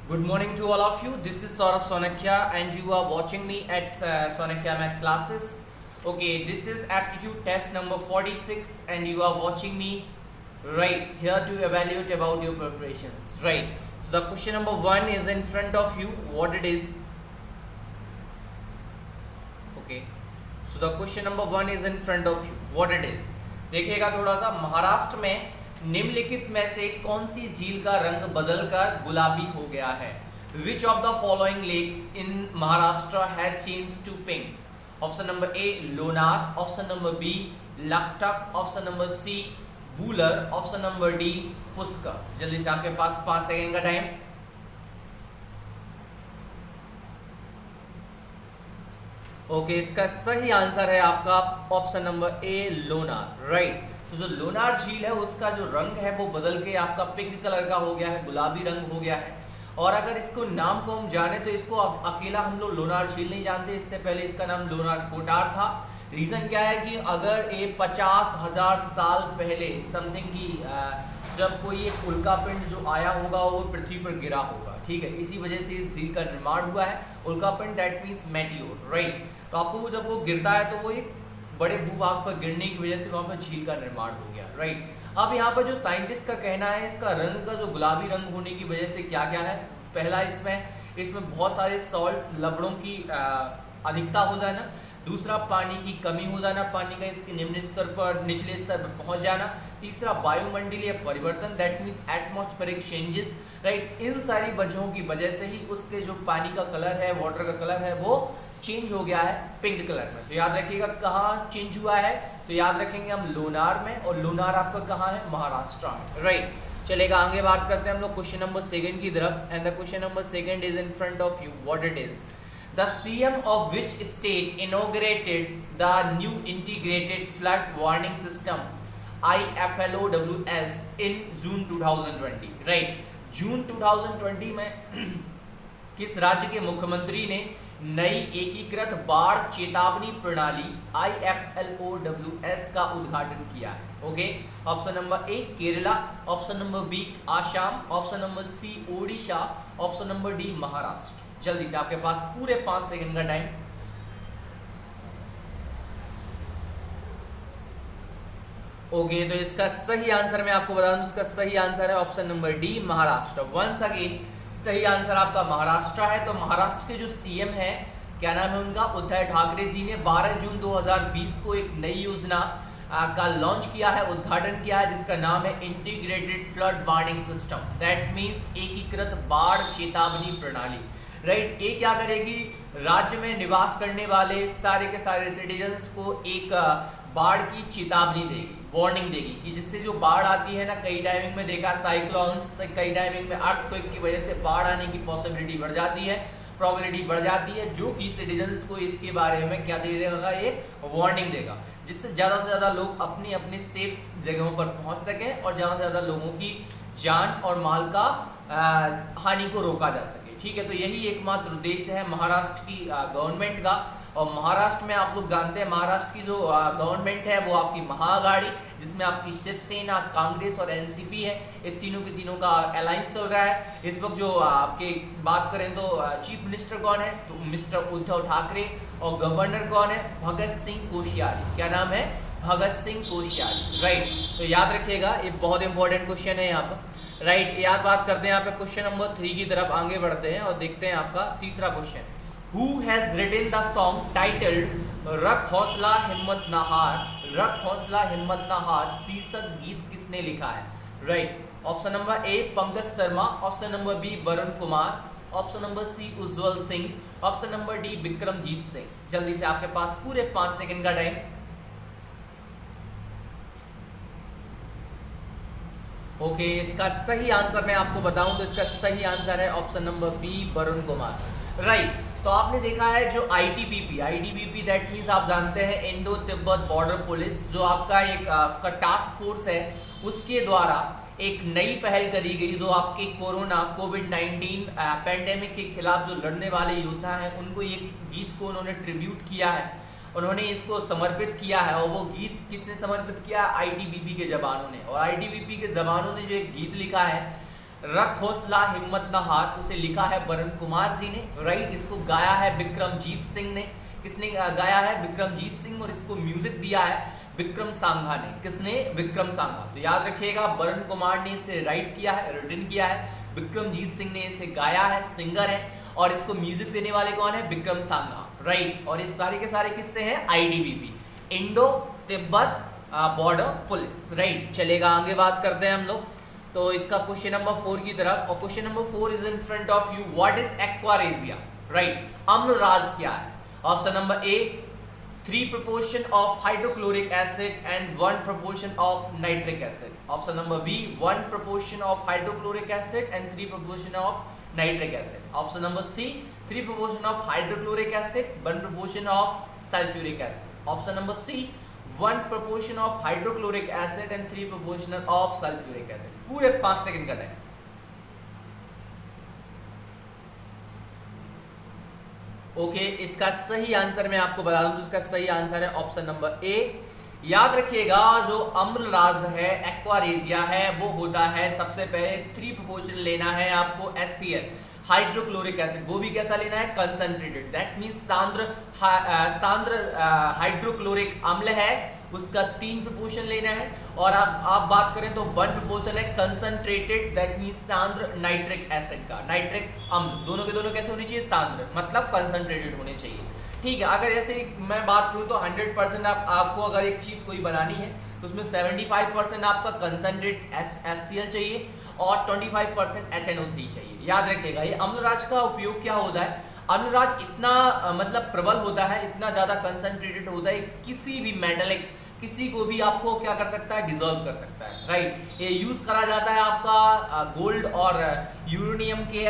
Good morning to all of you. This is Saurabh Sonakia and you are watching me at Sonakia Math Classes. Okay, this is aptitude test number 46 and you are watching me right here to evaluate about your preparations. Right. So the question number 1 is in front of you. What it is? Okay. So the question number 1 is in front of you. What it is? देखिएगा थोड़ा सा महाराष्ट्र में निम्नलिखित में से कौन सी झील का रंग बदलकर गुलाबी हो गया है? Which of the following lakes in Maharashtra has changed to pink? Option number A Lonar, option number B Laktak, option number C Bular, option number D Pushkar. जल्दी से आपके पास 5 सेकंड का टाइम. ओके इसका सही आंसर है आपका option number ए Lonar. Right. तो जो लोनार झील है उसका जो रंग है वो बदल के आपका पिंक कलर का हो गया है, गुलाबी रंग हो गया है. और अगर इसको नाम को हम जाने तो इसको अकेला हम लोग लोनार झील नहीं जानते, इससे पहले इसका नाम लोनार कोटार था. रीज़न क्या है कि अगर ये 50,000 साल पहले समथिंग की जब कोई एक उल्कापिंड जो आया होगा वो पृथ्वी पर गिरा होगा. ठीक है, इसी वजह से इस झील का निर्माण हुआ है. उल्कापिंड दैट मीन्स मेटियोर. राइट. तो आपको वो जब वो गिरता है तो वो एक बड़े भूभाग पर गिरने की वजह से वहाँ पर झील का निर्माण हो गया. राइट. अब यहाँ पर जो साइंटिस्ट का कहना है इसका रंग का जो गुलाबी रंग होने की वजह से क्या क्या है. पहला इसमें बहुत सारे सॉल्ट्स लवणों की अधिकता हो जाना. दूसरा पानी की कमी हो जाना, पानी का इसके निम्न स्तर पर निचले स्तर पर पहुंच जाना. तीसरा वायुमंडलीय परिवर्तन that means atmospheric changes. Right. इन सारी वजहों की वजह से ही उसके जो पानी का कलर है, वाटर का कलर है वो चेंज हो गया है पिंक कलर में. तो याद रखिएगा कहाँ चेंज हुआ है, तो याद रखेंगे हम लोनार में, और लोनार आपका कहाँ है? महाराष्ट्र में. राइट. चलेगा आगे बात करते हैं हम लोग क्वेश्चन नंबर 2 की तरफ. And the question number 2 is in front of you. What it is? The CM of which state inaugurated the new integrated flood warning system IFLOWS in June 2020? Right. जून 2020 में किस राज्य के मुख्यमंत्री ने नई एकीकृत बाढ़ चेतावनी प्रणाली IFLOWS का उद्घाटन किया है? Okay. Option number A Kerala, option number B Assam, option number C Odisha, option number D Maharashtra. जल्दी से आपके पास पूरे 5 सेकंड का टाइम. ओके तो इसका सही आंसर मैं आपको बता दूं, इसका सही आंसर है option number D Maharashtra. Once again सही आंसर आपका महाराष्ट्र है. तो महाराष्ट्र के जो सीएम है क्या नाम है उनका? उद्धव ठाकरे जी ने 12 जून 2020 को एक नई योजना का लॉन्च किया है, उद्घाटन किया है, जिसका नाम है integrated flood warning system. That means एकीकृत बाढ़ चेतावनी प्रणाली. राइट. ये क्या करेगी? राज्य में निवास करने वाले सारे के सारे सिटीजन्स को एक बाढ़ की चेतावनी देगी, वार्निंग देगी, कि जिससे जो बाढ़ आती है ना, कई टाइमिंग में देखा साइक्लोन्स, कई टाइमिंग में अर्थक्वेक की वजह से बाढ़ आने की पॉसिबिलिटी बढ़ जाती है, प्रोबेबिलिटी बढ़ जाती है, जो कि सिटीजन्स को इसके बारे में क्या दे देगा? ये वार्निंग देगा, जिससे ज़्यादा से ज़्यादा लोग अपनी अपनी सेफ जगहों पर पहुंच सकें और ज़्यादा से ज़्यादा लोगों की जान और माल का हानि को रोका जा सके. ठीक है. तो यही एकमात्र उद्देश्य है महाराष्ट्र की गवर्नमेंट का. और महाराष्ट्र में आप लोग जानते हैं महाराष्ट्र की जो गवर्नमेंट है वो आपकी महाआघाड़ी, जिसमें आपकी शिवसेना, कांग्रेस और एनसीपी है. ये तीनों के तीनों का अलायंस चल रहा है. इस वक्त जो आपके बात करें तो चीफ मिनिस्टर कौन है? तो मिस्टर उद्धव ठाकरे. और गवर्नर कौन है? भगत सिंह कोश्यारी. क्या नाम है? भगत सिंह कोश्यारी. राइट. तो याद रखिएगा ये बहुत इंपॉर्टेंट क्वेश्चन है यहाँ पर. राइट. याद बात करते हैं यहाँ पे क्वेश्चन नंबर 3 की तरफ आगे बढ़ते हैं और देखते हैं आपका तीसरा question. Who has written the song titled रख हौसला हिम्मत ना हार? रख हौसला हिम्मत ना हार शीर्षक गीत किसने लिखा है? Right. Option number A Pankaj Sharma, option number B Varun Kumar, option number C Ujjwal Singh, option number D Vikramjeet Singh. जल्दी से आपके पास पूरे 5 सेकंड का टाइम. ओके इसका सही आंसर मैं आपको बताऊं तो इसका सही आंसर है option number B Varun Kumar. Right. तो आपने देखा है जो आईटीबीपी दैट मीन्स आप जानते हैं इंडो तिब्बत बॉर्डर पुलिस, जो आपका एक का टास्क फोर्स है, उसके द्वारा एक नई पहल करी गई जो आपके कोविड-19 पैंडेमिक के खिलाफ जो लड़ने वाले योद्धा हैं उनको एक गीत को उन्होंने ट्रिब्यूट किया है, उन्होंने इसको समर्पित किया है. और वो गीत किसने समर्पित किया? आईटीबीपी के जवानों ने. और आईटीबीपी के जवानों ने जो एक गीत लिखा है रख हौसला हिम्मत ना हार, उसे लिखा है वरुण कुमार जी ने, राइट। इसको गाया है विक्रमजीत सिंह ने। किसने गाया है? विक्रमजीत सिंह। और इसको म्यूजिक दिया है विक्रम सांघा ने। किसने? विक्रम सांघा। तो याद रखिएगा वरुण कुमार ने इसे राइट किया है, रिटन किया है, विक्रमजीत सिंह ने इसे गाया है, सिंगर है, और इसको म्यूजिक देने वाले कौन है? विक्रम सांघा, राइट। और ये सारे के सारे किससे हैं? ITBP, Indo Tibet border police, right. चलेगा, आगे बात करते हैं हम लोग। तो इसका क्वेश्चन नंबर 4 की तरफ, और question number 4 is in front of you. What is aqua regia, right. Amalraj क्या है? Option number A 3 proportion of hydrochloric acid and 1 proportion of nitric acid. Option number B 1 proportion of hydrochloric acid and 3 proportion of nitric acid. Option number C 3 proportion of hydrochloric acid, 1 proportion of sulfuric acid. Option number C 1 proportion of hydrochloric acid and 3 proportion of sulfuric acid. पूरे 5 second का time. Okay, इसका सही answer मैं आपको बता दूं तो इसका सही आंसर है ऑप्शन नंबर ए। याद रखिएगा जो अम्लराज है, एक्वारेजिया है, वो होता है सबसे पहले 3 प्रोपोर्शन लेना है आपको HCl हाइड्रोक्लोरिक एसिड। वो भी कैसा लेना है? कंसंट्रेटेड, दैट मींस सांद्र हाइड्रोक्लोरिक अम्ल है, उसका 3 प्रोपोर्शन लेना है। और आप बात करें तो 1 प्रोपोर्शन है कंसंट्रेटेड, दैट मींस सांद्र नाइट्रिक एसिड का। नाइट्रिक अम्ल दोनों के दोनों कैसे होने चाहिए? सांद्र, मतलब कंसंट्रेटेड होने चाहिए, ठीक है। अगर ऐसे मैं बात करूं तो 100% आपको अगर एक चीज कोई बनानी है तो उसमें 75% आपका कंसंट्रेट HCl चाहिए और 25% HNO3 चाहिए। याद रखिएगा, ये अम्लराज का उपयोग क्या होता है? अम्लराज इतना मतलब प्रबल होता है, इतना ज्यादा कंसंट्रेटेड होता है, किसी भी मेटलिक किसी को भी आपको क्या कर सकता है? डिसॉल्व कर सकता है, राइट। ये यूज करा जाता है आपका गोल्ड और यूरेनियम के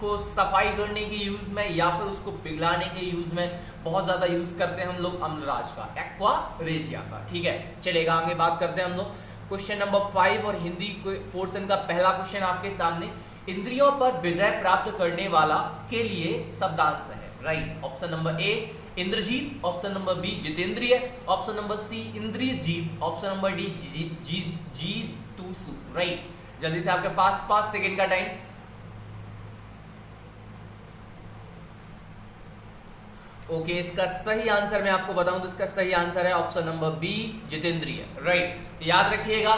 को सफाई करने के यूज में, या फिर उसको पिघलाने के यूज में बहुत ज्यादा यूज करते हैं हम लोग अम्लराज का, एक्वारेजिया का, ठीक है। चलेगा, आगे बात करते हैं हम लोग। क्वेश्चन नंबर 5 और हिंदी पोर्शन का पहला क्वेश्चन आपके सामने। इंद्रियों पर विजय प्राप्त करने वाला के लिए शब्दांश है, राइट। ऑप्शन नंबर ए इंद्रजीत, ऑप्शन नंबर बी जितेंद्रिय, ऑप्शन नंबर सी इंद्रियजीत, ऑप्शन नंबर डी जीतूसु, राइट। जल्दी से आपके पास 5 सेकंड का टाइम। ओके, इसका सही आंसर मैं आपको बताऊं तो इसका सही आंसर है ऑप्शन नंबर बी जितेंद्रिय, राइट। तो याद रखिएगा,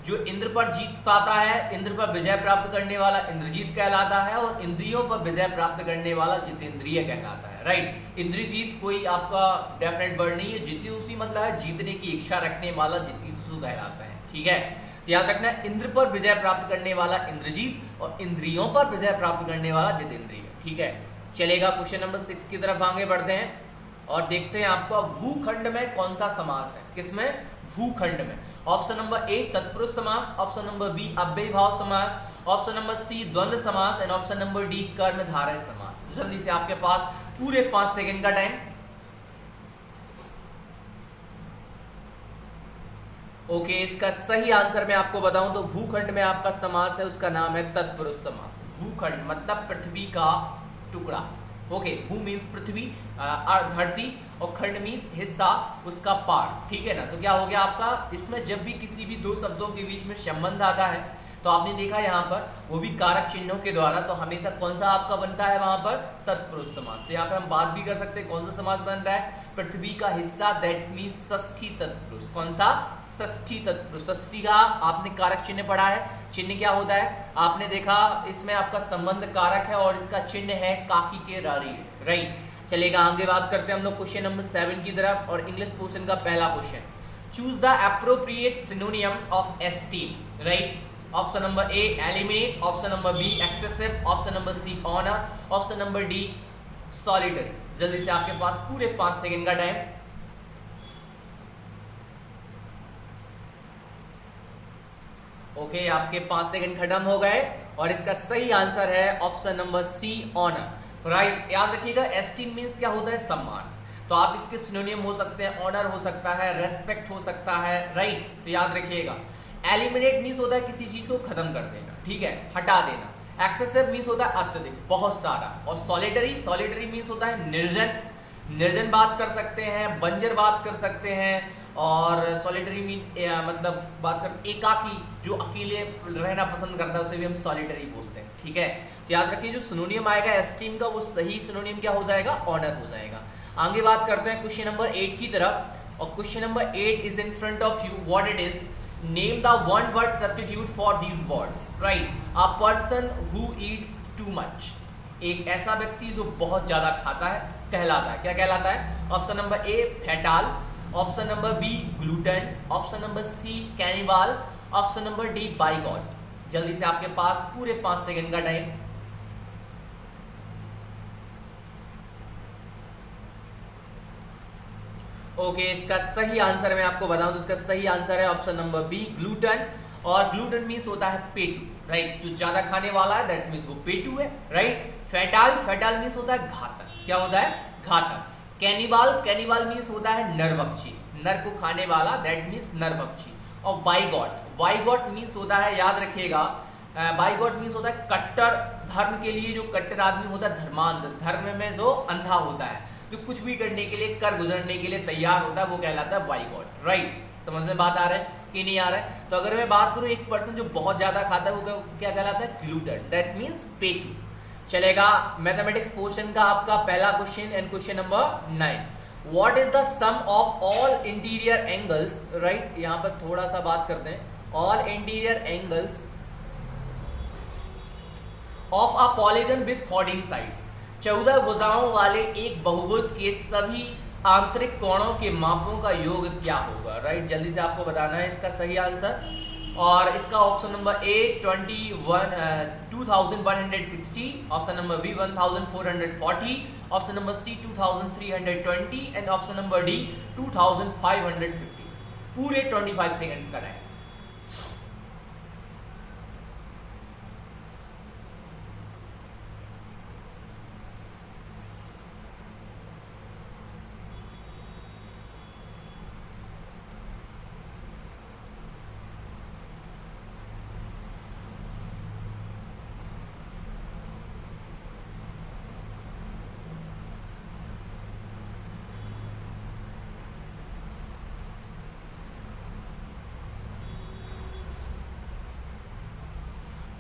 जो इंद्र पर जीत पाता है, इंद्र पर विजय प्राप्त करने वाला इंद्रजीत कहलाता है, और इंद्रियों पर विजय प्राप्त करने वाला जितेंद्रिय कहलाता है, राइट। इंद्रजीत कोई आपका डेफिनेट वर्ड नहीं है, जितूसु मतलब है जीतने की इच्छा रखने वाला, जितूसु कहलाता है, ठीक है। तो याद रखना, इंद्र पर विजय प्राप्त करने वाला इंद्रजीत और इंद्रियों पर विजय प्राप्त करने वाला जितेंद्रिय, ठीक है। चलेगा, क्वेश्चन नंबर 6 की तरफ आगे बढ़ते हैं और देखते हैं आपका भूखंड में कौन सा समास है। किसमें? भूखंड में। ऑप्शन नंबर ए तत्पुरुष समास, ऑप्शन नंबर बी अव्ययीभाव समास, ऑप्शन नंबर सी द्वंद्व समास एंड ऑप्शन नंबर डी कर्मधारय समास। जल्दी से आपके पास पूरे 5 सेकंड का टाइम। ओके, इसका सही आंसर मैं आपको बताऊं तो भूखंड में आपका समास है, उसका नाम है तत्पुरुष समास। भूखंड मतलब पृथ्वी का टुकड़ा, ओके। भू मीन्स पृथ्वी, धरती, और खंड मीन्स हिस्सा, उसका पार्ट, ठीक है ना। तो क्या हो गया आपका, इसमें जब भी किसी भी दो शब्दों के बीच में संबंध आता है तो आपने देखा यहाँ पर वो भी कारक चिन्हों के द्वारा, तो हमेशा कौन सा आपका बनता है वहां पर? तत्पुरुष समास। तो यहाँ पर हम बात भी कर सकते हैं कौन सा समास बन रहा है? पृथ्वी का हिस्सा, दैट मीन्स षष्ठी तत्पुरुष। कौन सा? षष्ठी तत्पुरुष। षष्ठी का आपने कारक चिन्ह पढ़ा है, चिन्ह क्या होता है आपने देखा, इसमें आपका संबंध कारक है और इसका चिन्ह है काकी के रारी, राइट। चलेगा, आगे बात करते हैं हम लोग क्वेश्चन नंबर 7 की तरफ और इंग्लिश पोर्शन का पहला question. Choose the appropriate synonym of esteem, right. Option number A eliminate, option number B excessive, option number C honour, option number D solidary. जल्दी से आपके पास पूरे 5 सेकंड का टाइम। ओके, आपके 5 सेकंड खत्म हो गए और इसका सही आंसर है option number C honour, right. याद रखिएगा, एस्टीम मींस क्या होता है? सम्मान। तो आप इसके सिनोनियम हो सकते हैं, ऑनर हो सकता है, रेस्पेक्ट हो सकता है, राइट। तो याद रखिएगा, एलिमिनेट मींस होता है किसी चीज को खत्म कर देना, ठीक है, हटा देना। एक्सेसिव मींस होता है अत्यधिक, बहुत सारा। और सॉलिडरी मींस होता है निर्जन, निर्जन बात कर सकते हैं, बंजर बात कर सकते हैं, और सॉलिटरी मीन मतलब बात कर एकाकी, जो अकेले रहना पसंद करता है उसे भी हम सॉलिटरी बोलते हैं, ठीक है। तो याद रखिए जो सिनोनियम आएगा एस्टीम का वो सही सिनोनियम क्या हो जाएगा, ऑनर हो जाएगा। आगे बात करते हैं क्वेश्चन नंबर 8 की तरफ, और question number 8 is in front of you, what it is, name the one word substitute for these words, right. A person who Yeats too much, एक ऐसा व्यक्ति जो बहुत ज्यादा खाता है कहलाता है, क्या कहलाता है। Option number A fatal, option number B glutton, option number C cannibal, option number D bigot. जल्दी से आपके पास पूरे 5 सेकंड का टाइम। ओके, इसका सही आंसर मैं आपको बताऊं तो इसका सही आंसर है ऑप्शन नंबर बी ग्लूटन, और ग्लूटन मीन्स होता है पेटू, राइट। जो ज्यादा खाने वाला है दैट मीन्स वो पेटू है, राइट। फेटाल, फेटाल मीन्स होता है घातक, क्या होता है, घातक। कैनिबाल, कैनिबाल मीन्स होता है नरभक्षी, नर को खाने वाला, दैट मीन्स नरभक्षी। और बाइगॉट, बाइगॉट मीन्स होता है, याद रखिएगा, बाइगॉट मीन्स होता है कट्टर, धर्म के लिए जो कट्टर आदमी होता है, धर्मांध, धर्म में जो अंधा होता है, जो कुछ भी करने के लिए, कर गुजरने के लिए तैयार होता है, वो कहलाता है बाइगॉट, राइट। समझ में बात आ रहा है कि नहीं आ रहा है। तो अगर मैं बात करूं एक पर्सन जो बहुत ज्यादा खाता है वो क्या कहलाता है, ग्लूटन, दैट मीन्स पेटू। चलेगा मैथमेटिक्स पोर्शन का आपका पहला question and question number 9, what is the sum of all interior angles, right. यहां पर थोड़ा सा बात करते हैं, all interior angles of a polygon with 14 sides, 14 भुजाओं वाले एक बहुभुज के सभी आंतरिक कोणों के मापों का योग क्या होगा, राइट। जल्दी से आपको बताना है इसका सही आंसर, और इसका option number A 2160, option number B 1440, option number C 2320 and option number D 2550। पूरे 25 सेकंड्स का टाइम।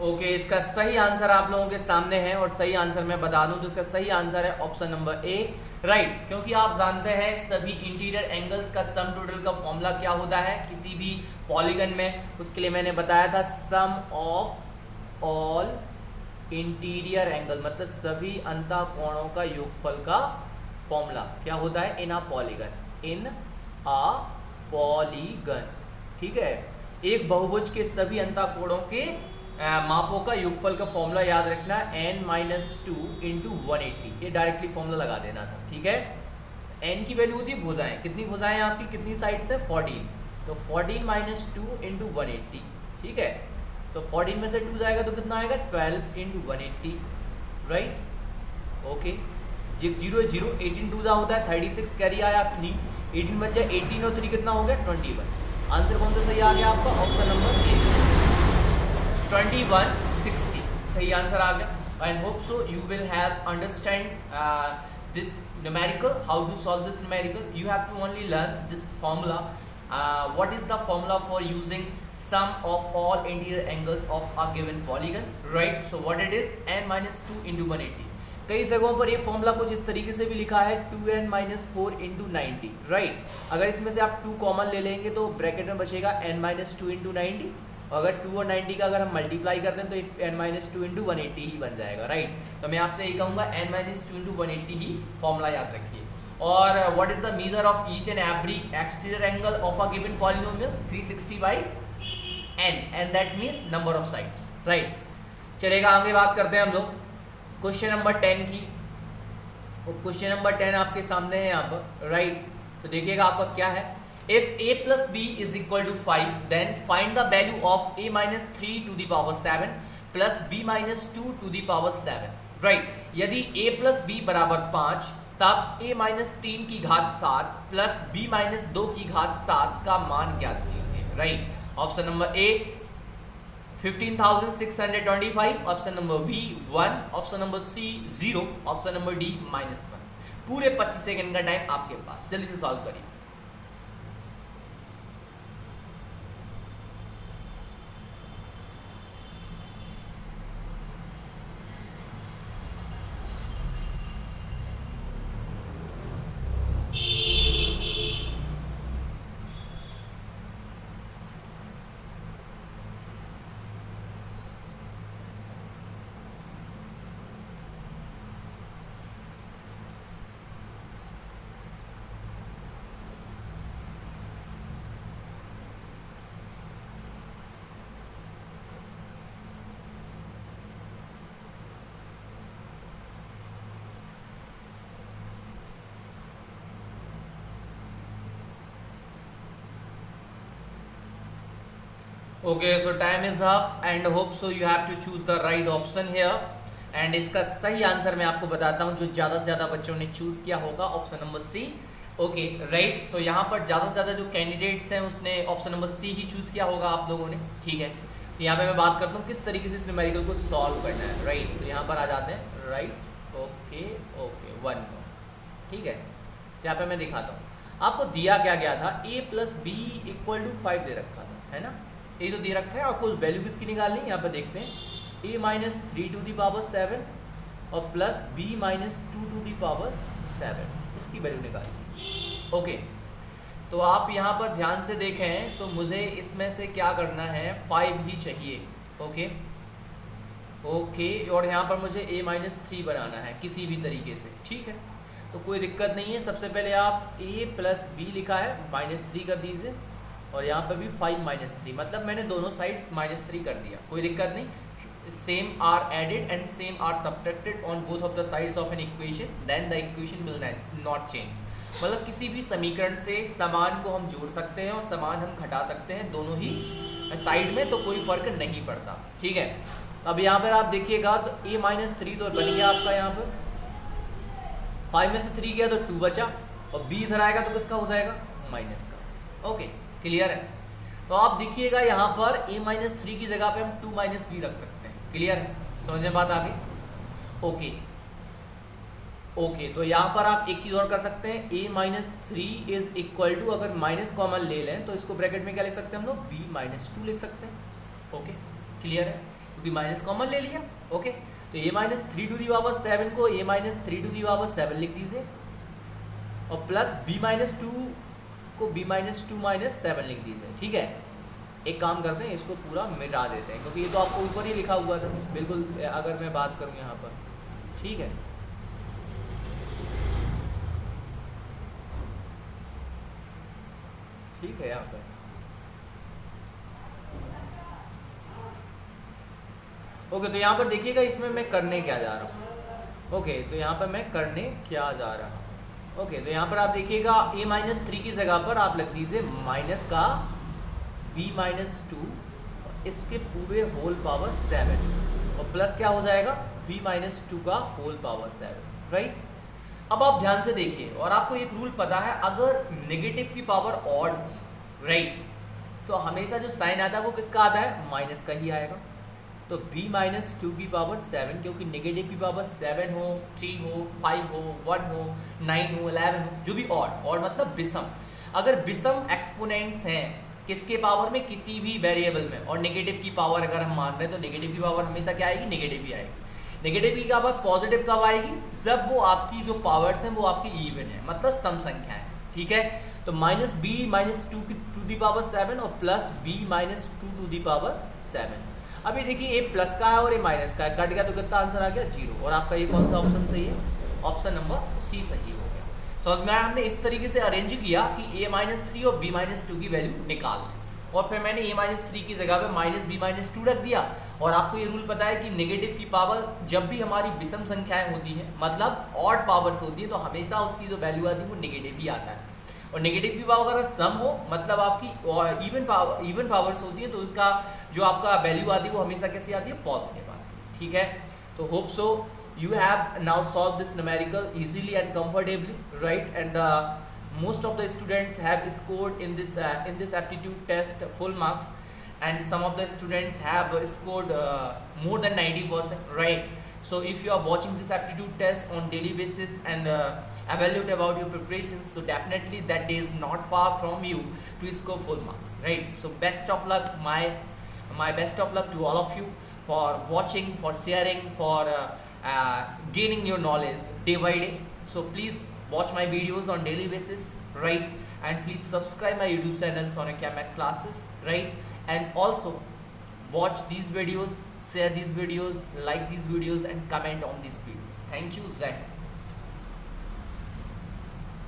ओके, इसका सही आंसर आप लोगों के सामने है, और सही आंसर मैं बता दूं तो इसका सही आंसर है ऑप्शन नंबर ए, राइट। क्योंकि आप जानते हैं सभी इंटीरियर एंगल्स का सम टोटल का फॉर्मूला क्या होता है किसी भी पॉलीगन में, उसके लिए मैंने बताया था सम ऑफ ऑल इंटीरियर एंगल, मतलब सभी अंतःकोणों का योगफल का फॉर्मूला क्या होता है, इन a polygon, in a polygon, ठीक है। एक बहुभुज के सभी अंतःकोणों के मापों का योगफल का फॉर्मूला याद रखना, n-2 इंटू 180, ये डायरेक्टली फॉर्मूला लगा देना था, ठीक है। n की वैल्यू होती है भुजाएं, कितनी भुजाएं आपकी, कितनी साइड से 14, तो 14 - 2 इंटू 180, ठीक है। तो 14 में से 2 जाएगा तो कितना आएगा, 12 इंटू 180, राइट। ओके, ये 0 है 0, 18 2 होता है 36, कैरी आया 3, 18 बन जाए 18 और 3 कितना हो गया 21। आंसर कौन सा सही आ गया आपका, ऑप्शन नंबर ए 2160 सही आंसर आ गया। I hope so you will have understand this numerical, how to solve this numerical. You have to only learn this formula. What is the formula for using sum of all interior angles of a given polygon, right? So what it is, n-2 into 180. कई जगहों पर ये formula कुछ इस तरीके से भी लिखा है 2n-4 into 90, राइट। अगर इसमें से आप 2 कॉमन ले लेंगे तो ब्रैकेट में बचेगा n-2 into 90, और अगर 2 और 90 का अगर हम मल्टीप्लाई करते हैं तो n-2 into 180 ही बन जाएगा, राइट। तो मैं आपसे यही कहूँगा n-2 into 180 ही फॉर्मूला याद रखिए। और what is the measure of each and every exterior angle of a given polynomial, 360 by n, and that means number of sides, right. चलेगा, आगे बात करते हैं हम लोग क्वेश्चन नंबर 10 की। क्वेश्चन नंबर 10 आपके सामने है यहाँ पर, राइट। तो देखिएगा आपका क्या है, if a plus b is equal to 5 then find the value of a minus 3 to the power 7 plus b minus 2 to the power 7, right। यदि a plus b बराबर 5 तब a minus 3 की घात 7 प्लस b minus 2 की घात 7 का मान ज्ञात कीजिए, right. Option number A 15,625, option number B 1, option number C 0, option number D -1। पूरे 25 सेकंड का टाइम आपके पास, जल्दी से सॉल्व करिए। Okay, so time is up and hope so you have to choose the right option here. And इसका सही answer मैं आपको बताता हूँ, जो ज़्यादा से ज़्यादा बच्चों ने चूज़ किया होगा option number C. Okay right, तो यहाँ पर ज़्यादा से ज़्यादा जो कैंडिडेट्स हैं उसने ऑप्शन नंबर सी ही चूज़ किया होगा आप लोगों ने, ठीक है। तो यहाँ पे मैं बात करता हूँ किस तरीके से इस न्यूमेरिकल को सॉल्व करना है, राइट। तो यहाँ पर आ जाते हैं, राइट, ओके ओके, 1 ठीक है। तो यहाँ पे मैं दिखाता हूँ आपको दिया क्या गया था, a plus B equal to 5 दे रखा था, है ना। ये तो दे रखा है, आपको वैल्यू किसकी निकालनी है, यहाँ पे देखते हैं a minus 3 to the power 7 और plus b minus 2 to the power 7, इसकी वैल्यू निकालनी। ओके, तो आप यहाँ पर ध्यान से देखें तो मुझे इसमें से क्या करना है, 5 ही चाहिए। ओके ओके, और यहाँ पर मुझे a माइनस 3 बनाना है किसी भी तरीके से, ठीक है। तो कोई दिक्कत नहीं है, सबसे पहले आप a प्लस बी लिखा है -3 कर दीजिए, और यहाँ पर भी 5 माइनस 3, मतलब मैंने दोनों साइड -3 कर दिया, कोई दिक्कत नहीं। Same are added and same are subtracted on both of the sides of an equation, then the equation will not change. मतलब किसी भी समीकरण से समान को हम जोड़ सकते हैं और समान हम घटा सकते हैं दोनों ही साइड में, तो कोई फर्क नहीं पड़ता, ठीक है। अब यहाँ पर आप देखिएगा तो a माइनस 3 तो बन गया आपका, यहाँ पर 5 में से 3 गया तो 2 बचा, और b इधर आएगा तो किसका हो जाएगा, माइनस का। ओके क्लियर है। तो आप देखिएगा यहाँ पर a माइनस 3 की जगह पे हम 2 माइनस बी रख सकते हैं, क्लियर है, समझ में बात आ गई। ओके ओके, तो यहाँ पर आप एक चीज़ और कर सकते हैं, a minus 3 is equal to, अगर माइनस कॉमन ले लें तो इसको ब्रैकेट में क्या लिख सकते हैं हम लोग, b माइनस 2 लिख सकते हैं। ओके क्लियर है, क्योंकि माइनस कॉमन ले लिया। ओके, तो a minus 3 to the power 7 को a minus 3 to the power 7 लिख दीजिए, और प्लस b माइनस 2 को b माइनस 2 माइनस 7 लिख दीजिए, ठीक है। एक काम करते हैं, इसको पूरा मिटा देते हैं, क्योंकि ये तो आपको ऊपर ही लिखा हुआ था बिल्कुल, अगर मैं बात करूँ यहाँ पर, ठीक है। ठीक है, यहाँ पर ओके, तो यहाँ पर देखिएगा इसमें मैं करने क्या जा रहा हूँ। ओके, तो यहाँ पर मैं करने क्या जा रहा हूँ। ओके, तो यहाँ पर आप देखिएगा a माइनस 3 की जगह पर आप लिख दीजिए माइनस का b माइनस 2, इसके पूरे होल पावर 7, और प्लस क्या हो जाएगा, b माइनस 2 का होल पावर 7, राइट। अब आप ध्यान से देखिए, और आपको एक रूल पता है, अगर नेगेटिव की पावर ऑड, राइट, तो हमेशा जो साइन आता है वो किसका आता है, माइनस का ही आएगा। तो b माइनस 2 की पावर 7, क्योंकि नेगेटिव की पावर 7 हो, 3 हो, 5 हो, 1 हो, 9 हो, 11 हो, जो भी और मतलब विषम, अगर विषम एक्सपोनेंट्स हैं किसके पावर में, किसी भी वेरिएबल में, और नेगेटिव की पावर अगर हम मान रहे हैं तो नेगेटिव की पावर हमेशा क्या आएगी, नेगेटिव ही आएगी। नेगेटिव की पावर पॉजिटिव कब आएगी, जब वो आपकी जो पावर्स हैं वो आपकी इवन है, मतलब सम संख्या है, ठीक है। तो माइनस b माइनस 2 की टू दी पावर 7 और plus b minus 2 to the power 7। अभी देखिए a प्लस का है और a माइनस का है, कट गया तो कितना आंसर आ गया, 0। और आपका ये कौन सा ऑप्शन सही है, ऑप्शन नंबर सी सही हो गया। समझ में आया, हमने इस तरीके से अरेंज किया कि a माइनस 3 और b माइनस 2 की वैल्यू निकाल लें, और फिर मैंने a माइनस 3 की जगह पे माइनस b माइनस 2 रख दिया। और आपको ये रूल पता है कि नेगेटिव की पावर जब भी हमारी विषम संख्याएं होती हैं, मतलब ऑड पावर्स होती है, तो हमेशा उसकी जो वैल्यू आती है वो नेगेटिव ही आता है। और नेगेटिव की पावर अगर सम हो, मतलब आपकी इवन पावर्स होती है, तो उसका जो आपका वैल्यू आती है वो हमेशा कैसी आती है, पॉजिटिव आती है, ठीक है। तो hope so you have now solved this numerical easily and comfortably, right? And most of the students have scored in this aptitude test full marks, and some of the students have scored more than 90%, right? So if you are watching this aptitude test on daily basis and evaluate about your preparations, so definitely that day is not far from you to score full marks, right? So best of luck, my best of luck to all of you for watching, for sharing, for gaining your knowledge day by day. So please watch my videos on daily basis, right? And please subscribe my YouTube channel Sonakia Math Classes, right? And also watch these videos, share these videos, like these videos, and comment on these videos. Thank you, Zach.